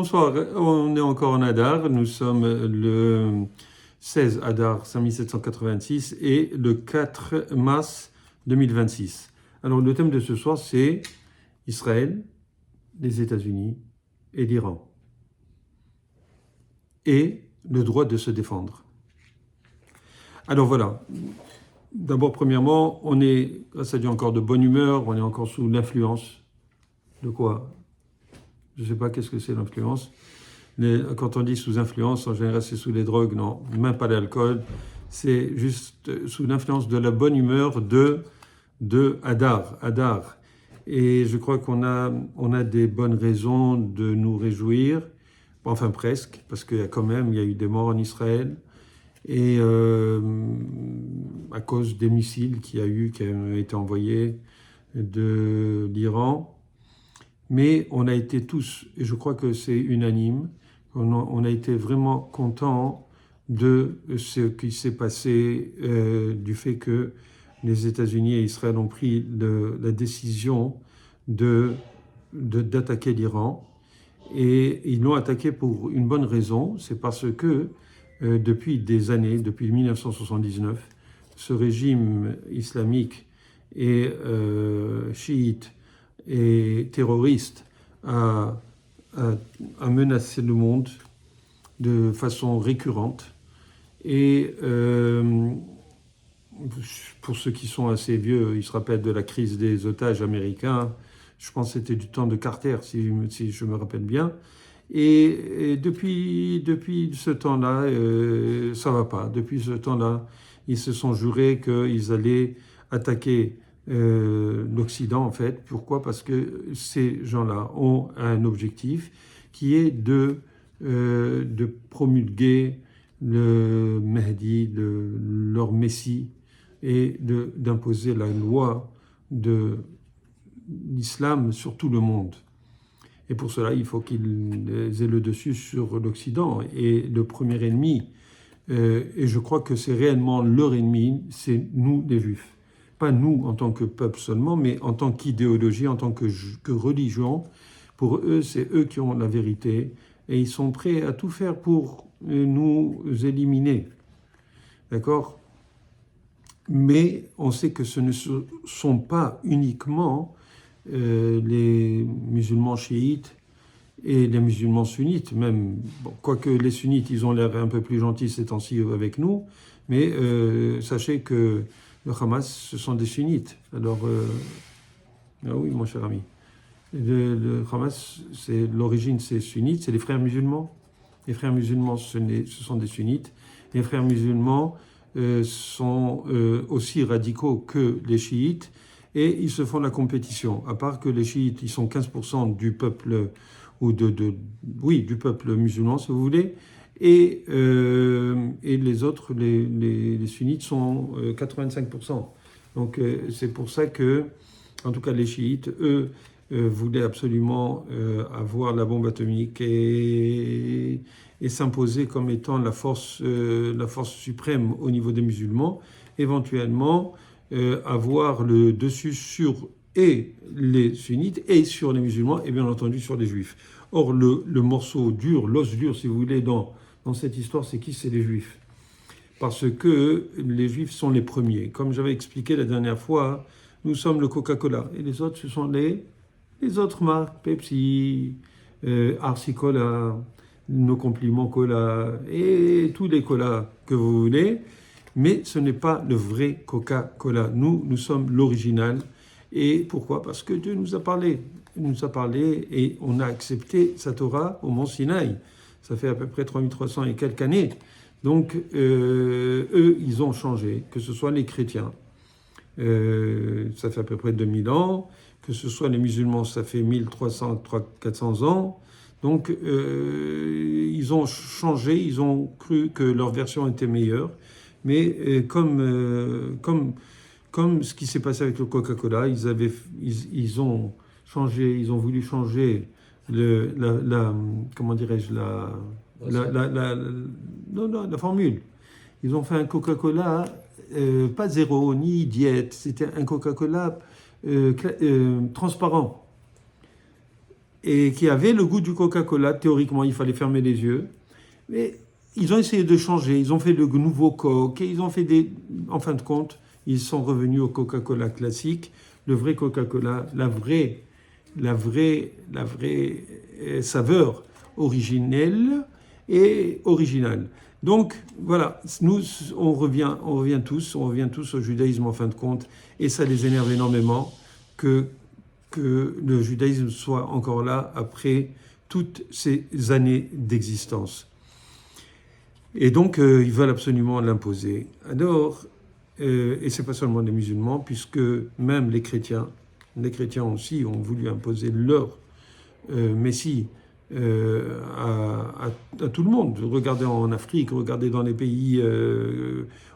Bonsoir, on est encore en Adar, nous sommes le 16 Adar 5786 et le 4 mars 2026. Alors le thème de ce soir c'est Israël, les États-Unis et l'Iran et le droit de se défendre. Alors voilà, d'abord premièrement, on est, grâce à Dieu, encore de bonne humeur, on est encore sous l'influence de quoi? Je ne sais pas qu'est-ce que c'est l'influence. Quand on dit sous influence, en général, c'est sous les drogues, non, même pas l'alcool. C'est juste sous l'influence de la bonne humeur de Hadar. Et je crois qu'on a des bonnes raisons de nous réjouir, enfin presque, parce qu'il y a quand même, il y a eu des morts en Israël, et à cause des missiles qui ont été envoyés de l'Iran. Mais on a été tous, et je crois que c'est unanime, on a été vraiment contents de ce qui s'est passé, du fait que les États-Unis et Israël ont pris la décision d'attaquer l'Iran. Et ils l'ont attaqué pour une bonne raison, c'est parce que depuis des années, depuis 1979, ce régime islamique et chiite et terroriste a menacé le monde de façon récurrente. Et pour ceux qui sont assez vieux, ils se rappellent de la crise des otages américains. Je pense que c'était du temps de Carter, si je me rappelle bien. Et depuis ce temps-là, ça va pas. Depuis ce temps-là, ils se sont jurés qu'ils allaient attaquer l'Occident, en fait. Pourquoi? Parce que ces gens-là ont un objectif qui est de promulguer le Mahdi, leur Messie, et d'imposer la loi de l'islam sur tout le monde. Et pour cela, il faut qu'ils aient le dessus sur l'Occident. Et le premier ennemi, et je crois que c'est réellement leur ennemi, c'est nous les Juifs. Pas nous en tant que peuple seulement, mais en tant qu'idéologie, en tant que religion. Pour eux, c'est eux qui ont la vérité et ils sont prêts à tout faire pour nous éliminer. D'accord? Mais on sait que ce ne sont pas uniquement les musulmans chiites et les musulmans sunnites, même, bon, quoique les sunnites, ils ont l'air un peu plus gentils ces temps-ci avec nous, mais sachez que le Hamas, ce sont des sunnites. Alors, ah oui, mon cher ami, le Hamas, l'origine, c'est sunnite, c'est les frères musulmans. Les frères musulmans, ce sont des sunnites. Les frères musulmans sont aussi radicaux que les chiites, et ils se font la compétition. À part que les chiites, ils sont 15% du peuple, ou du peuple musulman, si vous voulez, et les autres, les sunnites, sont 85%. Donc c'est pour ça que, en tout cas, les chiites, eux, voulaient absolument avoir la bombe atomique et s'imposer comme étant la force suprême au niveau des musulmans, éventuellement avoir le dessus sur et les sunnites et sur les musulmans et bien entendu sur les juifs. Or, le morceau dur, l'os dur, si vous voulez, dans cette histoire, c'est qui? C'est les juifs. Parce que les juifs sont les premiers. Comme j'avais expliqué la dernière fois, nous sommes le Coca-Cola. Et les autres, ce sont les autres marques, Pepsi, RC Cola, nos compliments Cola, et tous les colas que vous voulez. Mais ce n'est pas le vrai Coca-Cola. Nous sommes l'original. Et pourquoi? Parce que Dieu nous a parlé. Il nous a parlé et on a accepté sa Torah au mont Sinaï. Ça fait à peu près 3300 et quelques années. Donc, eux, ils ont changé, que ce soit les chrétiens. Ça fait à peu près 2000 ans. Que ce soit les musulmans, ça fait 1300, 400 ans. Donc, ils ont changé, ils ont cru que leur version était meilleure. Mais comme ce qui s'est passé avec le Coca-Cola, ils ont changé, ils ont voulu changer comment dirais-je, la formule. Ils ont fait un Coca-Cola, pas zéro, ni diète, c'était un Coca-Cola transparent. et qui avait le goût du Coca-Cola. Théoriquement, il fallait fermer les yeux. Mais ils ont essayé de changer, ils ont fait le nouveau Coke, et ils ont fait des... En fin de compte, ils sont revenus au Coca-Cola classique, le vrai Coca-Cola, la vraie saveur originelle et originale. Donc, voilà, nous, on revient tous au judaïsme en fin de compte, et ça les énerve énormément que le judaïsme soit encore là après toutes ces années d'existence. Et donc, ils veulent absolument l'imposer. Alors, et c'est pas seulement les musulmans, puisque même les chrétiens aussi ont voulu imposer leur Messie à tout le monde. Regardez en Afrique, regardez dans les pays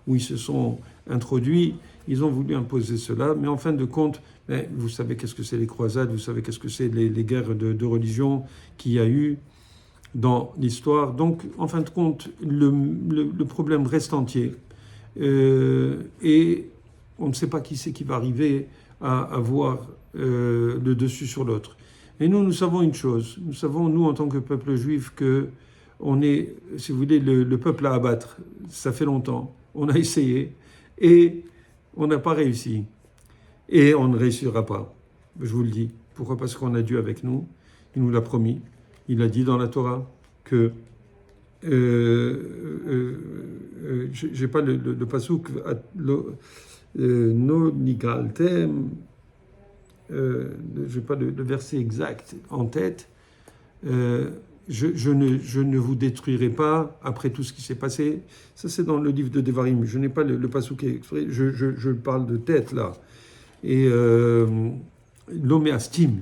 où ils se sont introduits, ils ont voulu imposer cela, mais en fin de compte, vous savez qu'est-ce que c'est les croisades, vous savez qu'est-ce que c'est les guerres de religion qu'il y a eu dans l'histoire. Donc, en fin de compte, le problème reste entier. Et on ne sait pas qui c'est qui va arriver à avoir le dessus sur l'autre. Et nous savons une chose. Nous savons, nous, en tant que peuple juif, que on est, si vous voulez, le peuple à abattre. Ça fait longtemps. On a essayé et on n'a pas réussi. Et on ne réussira pas. Je vous le dis. Pourquoi? Parce qu'on a Dieu avec nous. Il nous l'a promis. Il a dit dans la Torah que j'ai pas le pasouk no nigaltem, j'ai pas le verset exact en tête. Je ne vous détruirai pas après tout ce qui s'est passé. Ça, c'est dans le livre de Devarim. Je n'ai pas le pasouk exprès. Je parle de tête là. Et l'homéastime.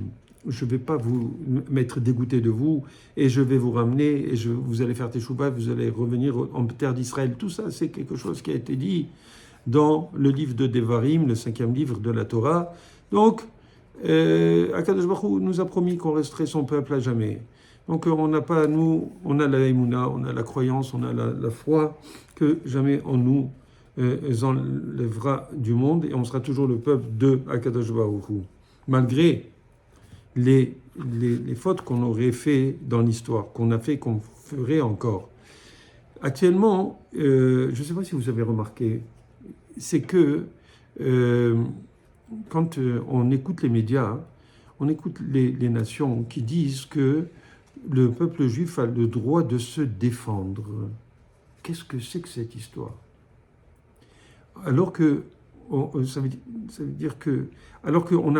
Je ne vais pas vous m'être dégoûté de vous et je vais vous ramener et vous allez faire teshuva, vous allez revenir en terre d'Israël. Tout ça, c'est quelque chose qui a été dit dans le livre de Devarim, le 5e livre de la Torah. Donc, Akadosh Baruch Hu nous a promis qu'on resterait son peuple à jamais. Donc, on n'a pas, nous, on a la émouna, on a la croyance, on a la foi que jamais on nous enlèvera du monde et on sera toujours le peuple de Akadosh Baruch Hu. Malgré les fautes qu'on aurait fait dans l'histoire, qu'on a fait, qu'on ferait encore. Actuellement, je ne sais pas si vous avez remarqué, c'est que quand on écoute les médias, on écoute les nations qui disent que le peuple juif a le droit de se défendre. Qu'est-ce que c'est que cette histoire? Alors que ça veut dire que, alors qu'on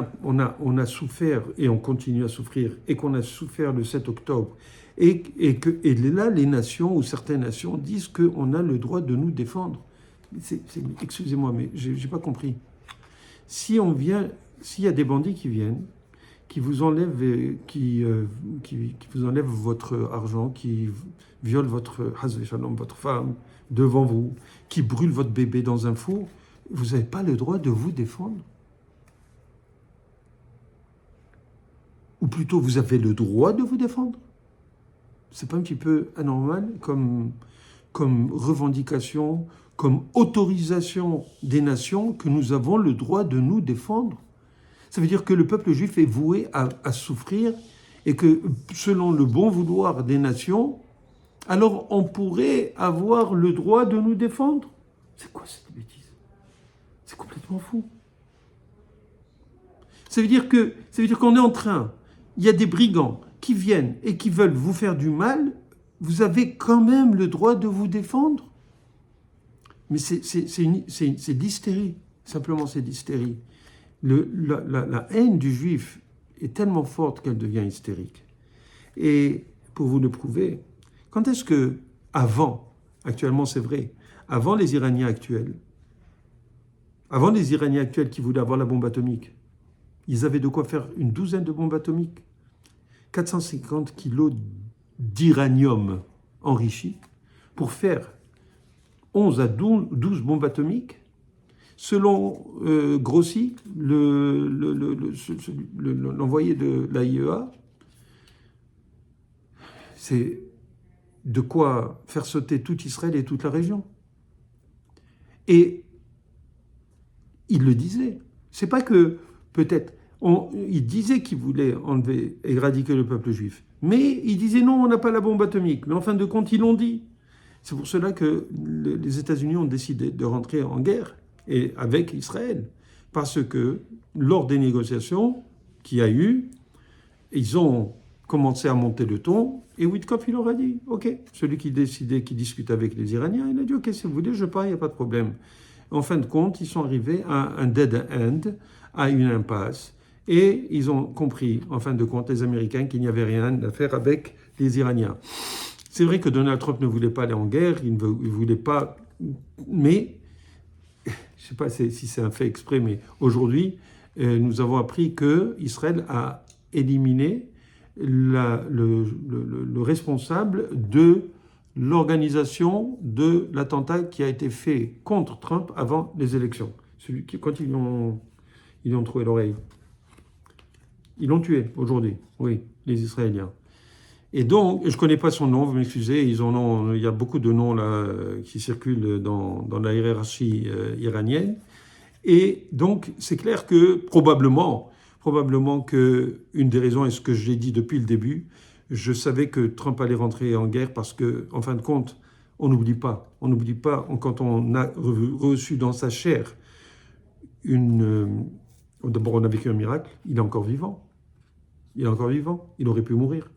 a souffert et on continue à souffrir, et qu'on a souffert le 7 octobre, et là, les nations ou certaines nations disent qu'on a le droit de nous défendre. Excusez-moi, mais je n'ai pas compris. S'il y a des bandits qui viennent, qui vous enlèvent, qui vous enlèvent votre argent, qui violent votre femme devant vous, qui brûlent votre bébé dans un four, vous n'avez pas le droit de vous défendre. Ou plutôt, vous avez le droit de vous défendre. C'est pas un petit peu anormal comme revendication, comme autorisation des nations que nous avons le droit de nous défendre? Ça veut dire que le peuple juif est voué à souffrir et que, selon le bon vouloir des nations, alors on pourrait avoir le droit de nous défendre. C'est quoi cette bêtise? C'est complètement fou. Ça veut dire qu'on est en train, il y a des brigands qui viennent et qui veulent vous faire du mal, vous avez quand même le droit de vous défendre. Mais c'est l'hystérie, simplement c'est l'hystérie. La haine du juif est tellement forte qu'elle devient hystérique. Et pour vous le prouver, quand est-ce que, actuellement c'est vrai, avant les Iraniens actuels qui voulaient avoir la bombe atomique, ils avaient de quoi faire une douzaine de bombes atomiques. 450 kilos d'uranium enrichi pour faire 11 à 12 bombes atomiques. Selon Grossi, l'envoyé de l'AIEA, c'est de quoi faire sauter tout Israël et toute la région. Et il le disait. C'est pas que peut-être Il disait qu'il voulait enlever, éradiquer le peuple juif. Mais il disait non, on n'a pas la bombe atomique. Mais en fin de compte, ils l'ont dit. C'est pour cela que les États-Unis ont décidé de rentrer en guerre et avec Israël. Parce que lors des négociations qu'il y a eu, ils ont commencé à monter le ton et Witkoff, il leur a dit, OK, celui qui décidait, qui discute avec les Iraniens, il a dit, OK, si vous voulez, je pars, il n'y a pas de problème. En fin de compte, ils sont arrivés à un dead end, à une impasse. Et ils ont compris, en fin de compte, les Américains, qu'il n'y avait rien à faire avec les Iraniens. C'est vrai que Donald Trump ne voulait pas aller en guerre, il ne voulait pas... Mais, je ne sais pas si c'est un fait exprès, mais aujourd'hui, nous avons appris qu'Israël a éliminé le responsable de l'organisation de l'attentat qui a été fait contre Trump avant les élections. Celui qui, quand ils ont trouvé l'oreille. Ils l'ont tué aujourd'hui, oui, les Israéliens. Et donc, je ne connais pas son nom, vous m'excusez, il y a beaucoup de noms là qui circulent dans la hiérarchie iranienne. Et donc, c'est clair que probablement que une des raisons, et ce que j'ai dit depuis le début, je savais que Trump allait rentrer en guerre parce que, en fin de compte, on n'oublie pas, quand on a reçu dans sa chair d'abord, on a vécu un miracle, il est encore vivant. Il aurait pu mourir.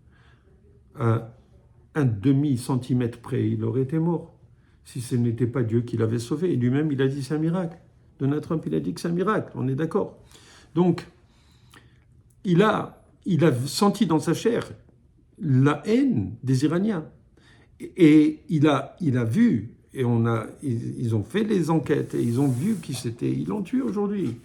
À un demi-centimètre près, il aurait été mort. Si ce n'était pas Dieu qui l'avait sauvé. Et lui-même, il a dit c'est un miracle. Donald Trump, il a dit que c'est un miracle, on est d'accord. Donc, il a senti dans sa chair la haine des Iraniens. Et il a vu, et ils ont fait les enquêtes, et ils ont vu qui c'était, ils l'ont tué aujourd'hui.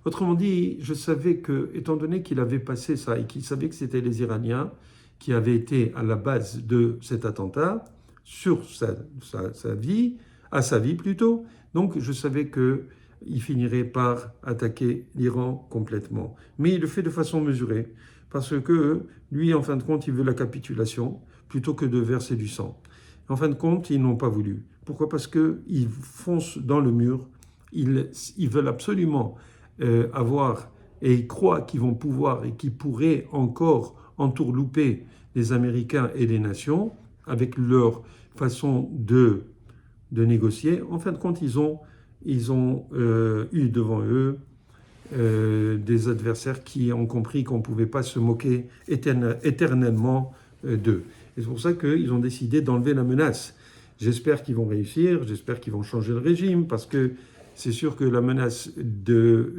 Autrement dit, je savais que, étant donné qu'il avait passé ça, et qu'il savait que c'était les Iraniens qui avaient été à la base de cet attentat, sur sa vie, à sa vie plutôt, donc je savais qu'il finirait par attaquer l'Iran complètement. Mais il le fait de façon mesurée, parce que lui, en fin de compte, il veut la capitulation, plutôt que de verser du sang. En fin de compte, ils n'ont pas voulu. Pourquoi? Parce qu'ils foncent dans le mur, ils veulent absolument avoir, et ils croient qu'ils vont pouvoir et qu'ils pourraient encore entourlouper les Américains et les nations avec leur façon de négocier. En fin de compte, ils ont eu devant eux des adversaires qui ont compris qu'on ne pouvait pas se moquer éternellement d'eux. Et c'est pour ça qu'ils ont décidé d'enlever la menace. J'espère qu'ils vont réussir, j'espère qu'ils vont changer le régime, parce que c'est sûr que la menace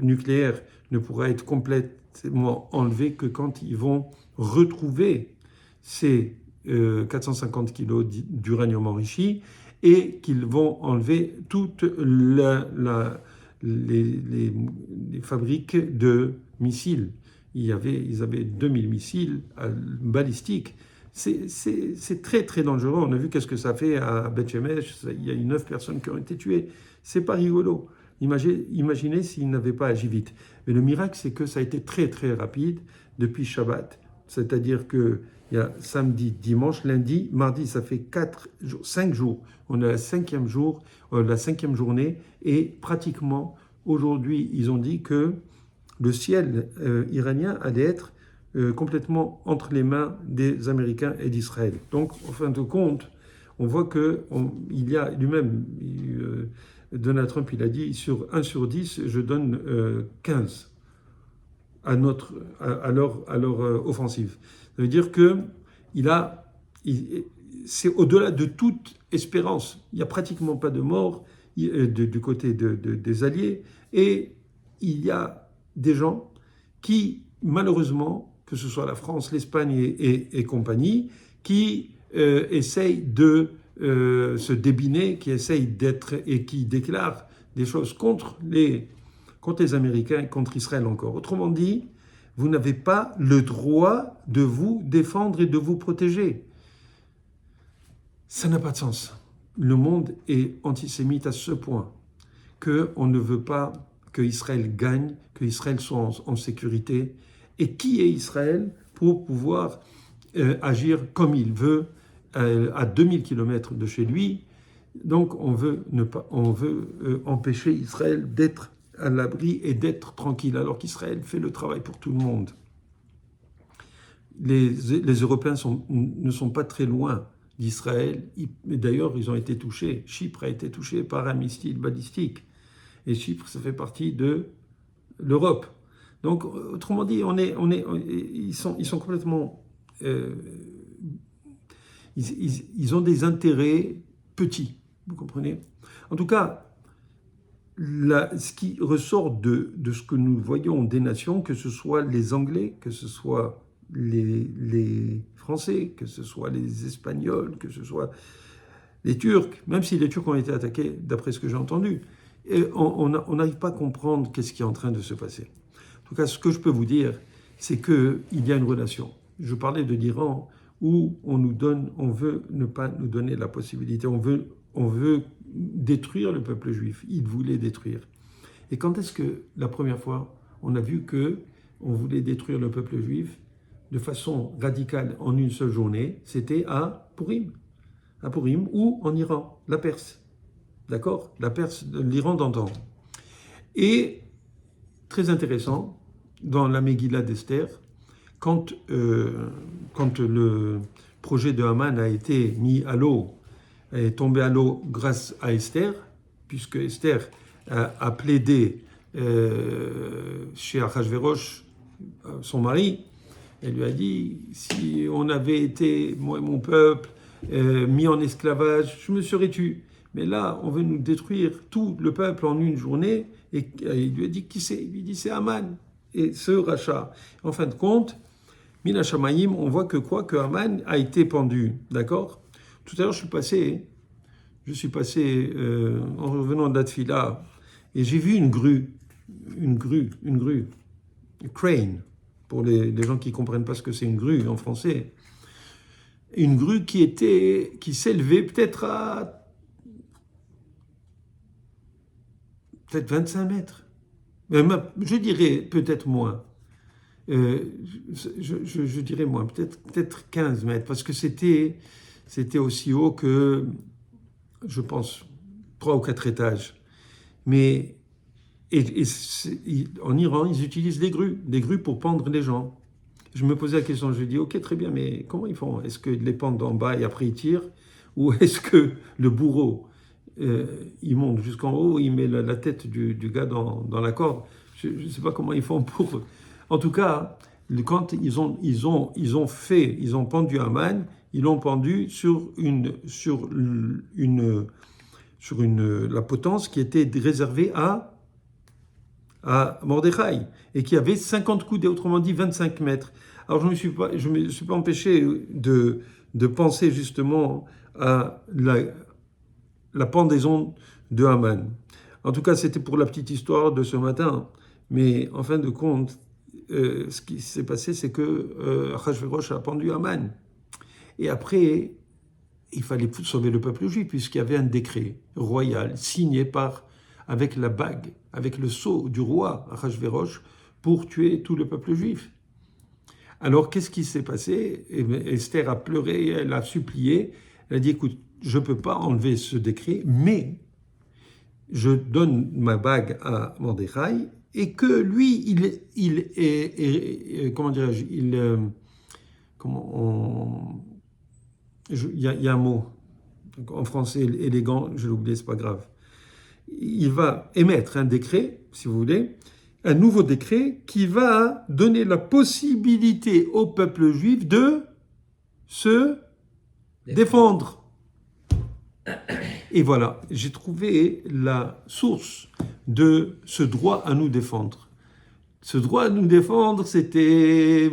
nucléaire ne pourra être complètement enlevée que quand ils vont retrouver ces 450 kilos d'uranium enrichi et qu'ils vont enlever toutes les fabriques de missiles. Ils avaient 2000 missiles balistiques. C'est très très dangereux. On a vu qu'est-ce que ça fait à Beth Shemesh. Il y a eu 9 personnes qui ont été tuées. C'est pas rigolo. Imaginez s'ils n'avaient pas agi vite. Mais le miracle, c'est que ça a été très très rapide depuis Shabbat. C'est-à-dire qu'il y a samedi, dimanche, lundi, mardi, ça fait 5 jours. On a la 5e journée. Et pratiquement, aujourd'hui, ils ont dit que le ciel iranien allait être complètement entre les mains des Américains et d'Israël. Donc, en fin de compte, on voit qu'il y a lui-même, Donald Trump, il a dit, sur 1 sur 10, je donne 15 à leur offensive. Ça veut dire que c'est au-delà de toute espérance. Il n'y a pratiquement pas de morts du côté des Alliés. Et il y a des gens qui, malheureusement, que ce soit la France, l'Espagne et compagnie, qui essayent de se débiner, qui essayent d'être et qui déclarent des choses contre les Américains et contre Israël encore. Autrement dit, vous n'avez pas le droit de vous défendre et de vous protéger. Ça n'a pas de sens. Le monde est antisémite à ce point qu'on ne veut pas que Israël gagne, que Israël soit en sécurité. Et qui est Israël pour pouvoir agir comme il veut à 2000 km de chez lui? Donc on veut empêcher Israël d'être à l'abri et d'être tranquille, alors qu'Israël fait le travail pour tout le monde. Les Européens ne sont pas très loin d'Israël. D'ailleurs, ils ont été touchés. Chypre a été touché par un missile balistique. Et Chypre, ça fait partie de l'Europe. Donc, autrement dit, ils sont complètement... ils ont des intérêts petits, vous comprenez? En tout cas, ce qui ressort de ce que nous voyons des nations, que ce soit les Anglais, que ce soit les Français, que ce soit les Espagnols, que ce soit les Turcs, même si les Turcs ont été attaqués, d'après ce que j'ai entendu, et on n'arrive pas à comprendre qu'est-ce qui est en train de se passer. En tout cas, ce que je peux vous dire, c'est qu'il y a une relation. Je parlais de l'Iran où on veut ne pas nous donner la possibilité, on veut détruire le peuple juif. Ils voulaient détruire. Et quand est-ce que la première fois on a vu que on voulait détruire le peuple juif de façon radicale en une seule journée? C'était à Purim ou en Iran, la Perse. D'accord? La Perse, l'Iran d'antan. Et très intéressant, dans la Megillah d'Esther, quand le projet de Haman a été mis à l'eau, est tombé à l'eau grâce à Esther, puisque Esther a plaidé chez Achashverosh, son mari, elle lui a dit, si on avait été, moi et mon peuple, mis en esclavage, je me serais tué. Mais là, on veut nous détruire tout le peuple en une journée. Et il lui a dit, qui c'est? Il lui dit, c'est Haman. Et ce rachat. En fin de compte, Mina Shamayim, on voit que Haman a été pendu. D'accord? Tout à l'heure, je suis passé en revenant d'Atfila, et j'ai vu une grue, crane, pour les gens qui ne comprennent pas ce que c'est une grue en français. Une grue qui s'élevait peut-être à 25 mètres. Je dirais peut-être moins. Je dirais moins, peut-être 15 mètres, parce que c'était aussi haut que, je pense, 3 ou 4 étages. Mais en Iran, ils utilisent des grues pour pendre les gens. Je me posais la question, je dis, ok, très bien, mais comment ils font? Est-ce qu'ils les pendent en bas et après ils tirent? Ou est-ce que le bourreau, il monte jusqu'en haut, il met la tête du gars dans la corde? Je ne sais pas comment ils font pour... En tout cas, quand ils ont pendu Haman, ils l'ont pendu sur la potence qui était réservée à Mordechai, et qui avait 50 coudées, autrement dit 25 mètres. Alors je me suis pas empêché de penser justement à la pendaison de Haman. En tout cas, c'était pour la petite histoire de ce matin, mais en fin de compte, ce qui s'est passé, c'est que Achashverosh a pendu Haman. Et après, il fallait sauver le peuple juif, puisqu'il y avait un décret royal signé avec la bague, avec le sceau du roi Achashverosh, pour tuer tout le peuple juif. Alors, qu'est-ce qui s'est passé? Esther a pleuré, elle a supplié, elle a dit, écoute, je ne peux pas enlever ce décret, mais je donne ma bague à Mordechai, et que lui, comment dirais-je, il y a un mot, en français élégant, je l'ai oublié, c'est pas grave. Il va émettre un décret, si vous voulez, un nouveau décret qui va donner la possibilité au peuple juif de se défendre. Et voilà, j'ai trouvé la source de ce droit à nous défendre. Ce droit à nous défendre, c'était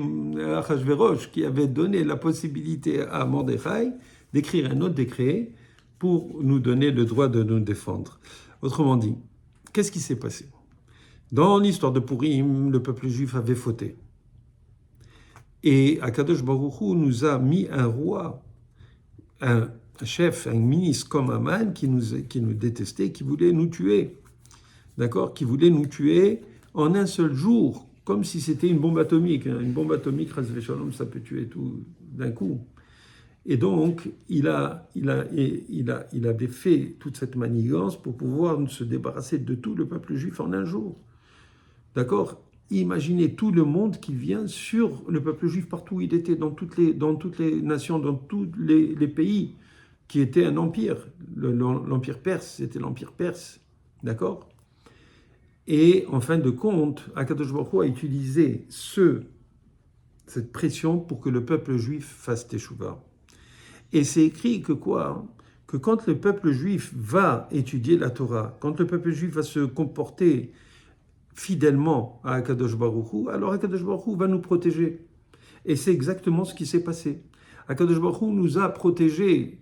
Achashverosh qui avait donné la possibilité à Mordechai d'écrire un autre décret pour nous donner le droit de nous défendre. Autrement dit, qu'est-ce qui s'est passé? Dans l'histoire de Purim, le peuple juif avait fauté. Et Akadosh Baruch Hu nous a mis un roi, un chef, un ministre comme Haman qui nous détestait, qui voulait nous tuer. D'accord? Qui voulait nous tuer en un seul jour, comme si c'était une bombe atomique. Une bombe atomique, Chas v'Shalom, ça peut tuer tout d'un coup. Et donc, il avait fait toute cette manigance pour pouvoir se débarrasser de tout le peuple juif en un jour. d'accord? Imaginez tout le monde qui vient sur le peuple juif partout où il était, dans toutes les nations, dans tous les pays, qui étaient un empire. L'empire perse, c'était l'empire perse, d'accord? Et en fin de compte, Akadosh Baruch Hu a utilisé cette pression pour que le peuple juif fasse teshuva. Et c'est écrit que quoi? Que quand le peuple juif va étudier la Torah, quand le peuple juif va se comporter fidèlement à Akadosh Baruch Hu, alors Akadosh Baruch Hu va nous protéger. Et c'est exactement ce qui s'est passé. Akadosh Baruch Hu nous a protégés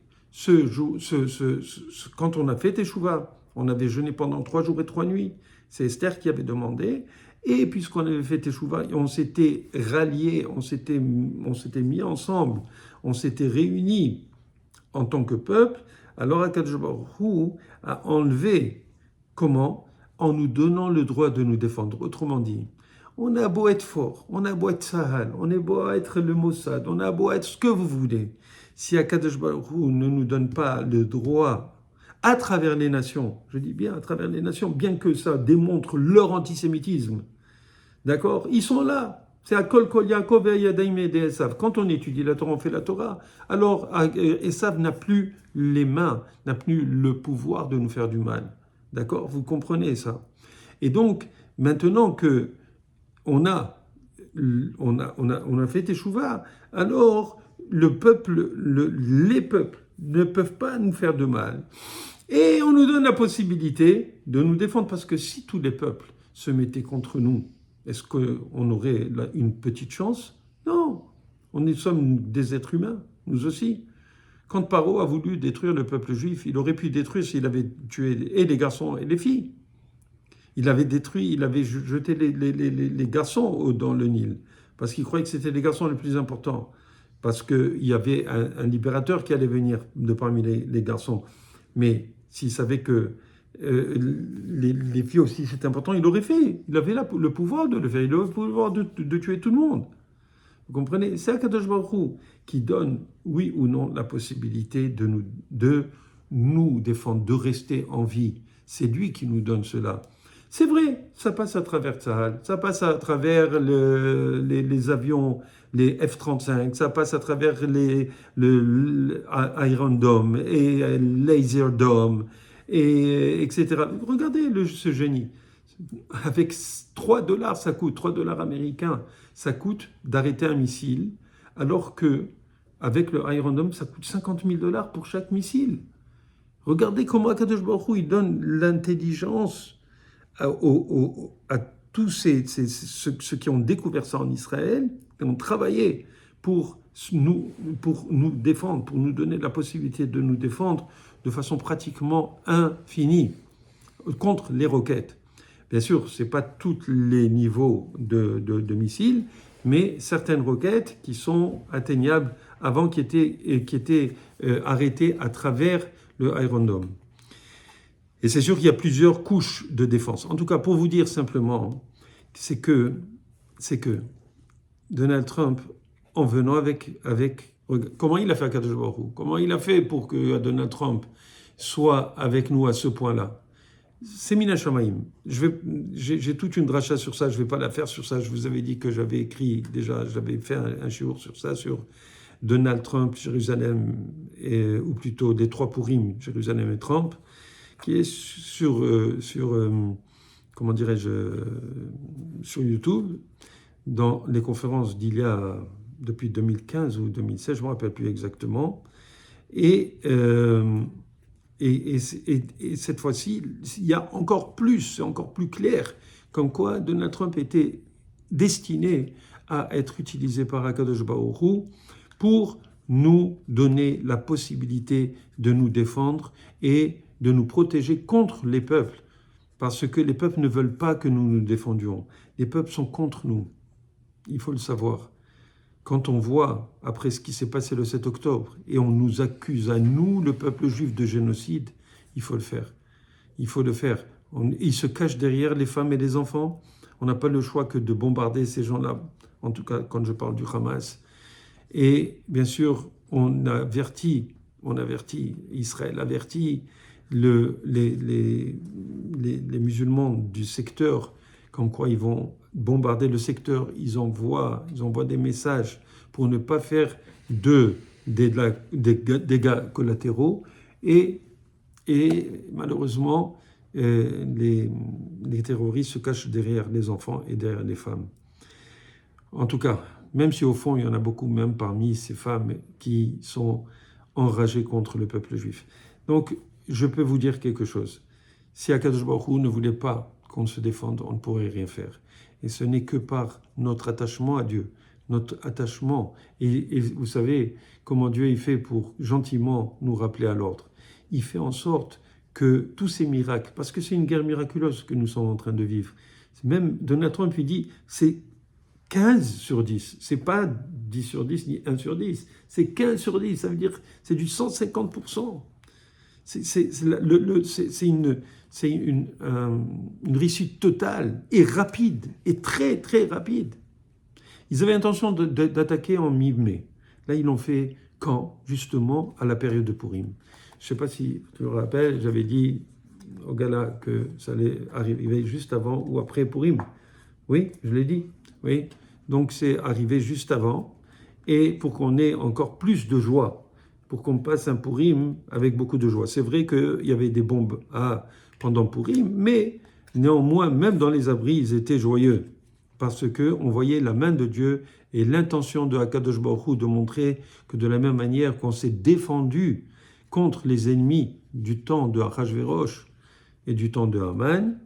quand on a fait teshuva. On avait jeûné pendant 3 jours et 3 nuits. C'est Esther qui avait demandé. Et puisqu'on avait fait teshuva, on s'était ralliés, on s'était mis ensemble, on s'était réunis en tant que peuple, alors Akadosh Baruch Hu a enlevé, comment? En nous donnant le droit de nous défendre. Autrement dit, on a beau être fort, on a beau être Sahel, on a beau être le Mossad, on a beau être ce que vous voulez. Si Akadosh Baruch Hu ne nous donne pas le droit à travers les nations, je dis bien à travers les nations, bien que ça démontre leur antisémitisme, d'accord? Ils sont là. C'est à Kol Kol Yaakov et Yadaim et Esav. Quand on étudie la Torah, on fait la Torah. Alors Esav n'a plus les mains, n'a plus le pouvoir de nous faire du mal. D'accord? Vous comprenez ça? Et donc, maintenant que on a fait Teshuvah, alors les peuples ne peuvent pas nous faire de mal. Et on nous donne la possibilité de nous défendre, parce que si tous les peuples se mettaient contre nous, est-ce qu'on aurait une petite chance? Non, sommes des êtres humains, nous aussi. Quand Paro a voulu détruire le peuple juif, il aurait pu détruire s'il avait tué et les garçons et les filles. Il avait jeté les garçons dans le Nil, parce qu'il croyait que c'était les garçons les plus importants, parce qu'il y avait un libérateur qui allait venir de parmi les garçons. Mais s'il savait que les filles aussi c'est important, il l'aurait fait. Il avait le pouvoir de le faire, il avait le pouvoir de tuer tout le monde. Vous comprenez? C'est Akadosh Baruch Hu qui donne, oui ou non, la possibilité de nous défendre, de rester en vie. C'est lui qui nous donne cela. C'est vrai, ça passe à travers Tzahal, ça passe à travers les avions, les F-35, ça passe à travers le Iron Dome et Laser Dome, etc. Regardez ce génie. Avec $3, ça coûte, $3 américains, ça coûte d'arrêter un missile, alors que avec le Iron Dome, ça coûte $50,000 pour chaque missile. Regardez comment Akadosh Baruch Hu, il donne l'intelligence à tous ceux qui ont découvert ça en Israël, qui ont travaillé pour nous défendre, pour nous donner la possibilité de nous défendre de façon pratiquement infinie contre les roquettes. Bien sûr, ce n'est pas tous les niveaux de missiles, mais certaines roquettes qui sont atteignables avant, qui étaient arrêtées à travers le Iron Dome. Et c'est sûr qu'il y a plusieurs couches de défense. En tout cas, pour vous dire simplement, c'est que Donald Trump, en venant avec comment il a fait à Akadosh Baruch Hu, comment il a fait pour que Donald Trump soit avec nous à ce point-là. C'est Mina Shamaim. J'ai toute une dracha sur ça, je ne vais pas la faire sur ça. Je vous avais dit que j'avais écrit déjà, j'avais fait un shiur sur ça, sur Donald Trump, Jérusalem, ou plutôt des 3 Purim, Jérusalem et Trump, qui est sur comment dirais-je, sur YouTube, dans les conférences d'il y a, depuis 2015 ou 2016, je ne me rappelle plus exactement. Et cette fois-ci, il y a encore plus, c'est encore plus clair, comme quoi Donald Trump était destiné à être utilisé par Akadosh Baruch Hu pour nous donner la possibilité de nous défendre et de nous protéger contre les peuples, parce que les peuples ne veulent pas que nous nous défendions. Les peuples sont contre nous, il faut le savoir. Quand on voit, après ce qui s'est passé le 7 octobre, et on nous accuse à nous, le peuple juif, de génocide, il faut le faire. Il faut le faire. Ils se cachent derrière les femmes et les enfants. On n'a pas le choix que de bombarder ces gens-là, en tout cas quand je parle du Hamas. Et bien sûr, Israël avertit les musulmans du secteur comme quoi ils vont bombarder le secteur, ils envoient des messages pour ne pas faire des dégâts collatéraux, et malheureusement, les terroristes se cachent derrière les enfants et derrière les femmes. En tout cas, même si au fond, il y en a beaucoup, même parmi ces femmes, qui sont enragées contre le peuple juif. Donc, je peux vous dire quelque chose. Si Akadosh Baruch Hu ne voulait pas qu'on se défende, on ne pourrait rien faire. Et ce n'est que par notre attachement à Dieu, notre attachement. Et vous savez comment Dieu il fait pour gentiment nous rappeler à l'ordre. Il fait en sorte que tous ces miracles, parce que c'est une guerre miraculeuse que nous sommes en train de vivre. Même Donald Trump lui dit, c'est 15 sur 10. C'est pas 10 sur 10 ni 1 sur 10. C'est 15 sur 10. Ça veut dire c'est du 150%. C'est une réussite totale et rapide, et très très rapide. Ils avaient intention d'attaquer en mi-mai. Là, ils l'ont fait quand? Justement à la période de Purim. Je ne sais pas si tu te rappelles, j'avais dit au gala que ça allait arriver juste avant ou après Purim. Oui, je l'ai dit. Oui. Donc c'est arrivé juste avant, et pour qu'on ait encore plus de joie, pour qu'on passe un Purim avec beaucoup de joie. C'est vrai qu'il y avait des bombes pendant Purim, mais néanmoins, même dans les abris, ils étaient joyeux, parce qu'on voyait la main de Dieu et l'intention de Akadosh Baruch Hu de montrer que de la même manière qu'on s'est défendu contre les ennemis du temps de Achashverosh et du temps de Haman,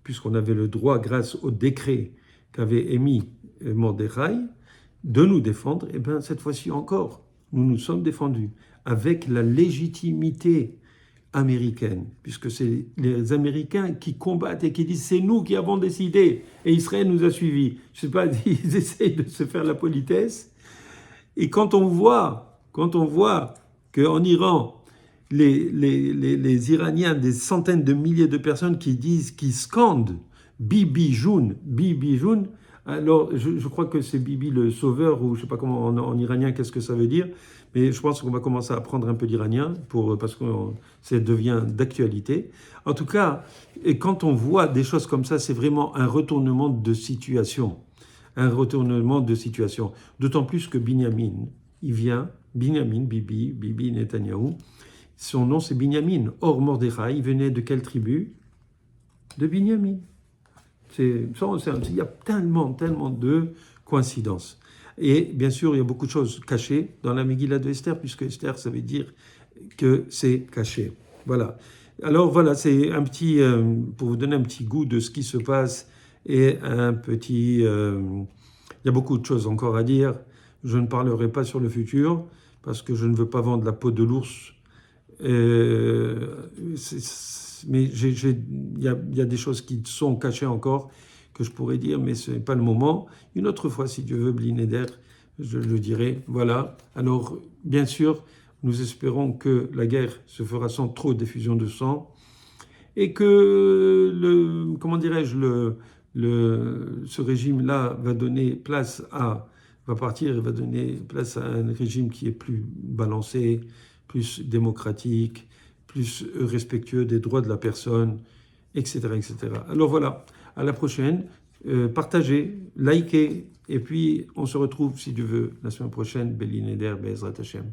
puisqu'on avait le droit, grâce au décret qu'avait émis Mordechai, de nous défendre, et bien cette fois-ci encore, nous nous sommes défendus avec la légitimité américaine, puisque c'est les Américains qui combattent et qui disent c'est nous qui avons décidé et Israël nous a suivis. Je ne sais pas, ils essayent de se faire la politesse. Et quand on voit qu'en Iran, les Iraniens, des centaines de milliers de personnes qui scandent Bibi Joun, alors je crois que c'est Bibi le sauveur, ou je ne sais pas comment en iranien, qu'est-ce que ça veut dire, mais je pense qu'on va commencer à apprendre un peu d'iranien parce que ça devient d'actualité. En tout cas, et quand on voit des choses comme ça, c'est vraiment un retournement de situation. Un retournement de situation. D'autant plus que Binyamin, Bibi Netanyahou, son nom c'est Binyamin. Or, Mordechai, il venait de quelle tribu? De Binyamin. Il y a tellement de coïncidences. Et bien sûr, il y a beaucoup de choses cachées dans la Megillah de Esther, puisque Esther, ça veut dire que c'est caché. Voilà. Alors voilà, c'est un petit, pour vous donner un petit goût de ce qui se passe, et un petit... il y a beaucoup de choses encore à dire. Je ne parlerai pas sur le futur, parce que je ne veux pas vendre la peau de l'ours. Mais il y a des choses qui sont cachées encore, que je pourrais dire, mais ce n'est pas le moment. Une autre fois, si Dieu veut, Bli Neder, je le dirai. Voilà. Alors, bien sûr, nous espérons que la guerre se fera sans trop d'effusion de sang, et que, ce régime-là va donner place va partir et va donner place à un régime qui est plus balancé, plus démocratique, plus respectueux des droits de la personne, etc., etc. Alors voilà, à la prochaine. Partagez, likez, et puis on se retrouve, si Dieu veut, la semaine prochaine. Beli Neder, Be'ezrat Hashem.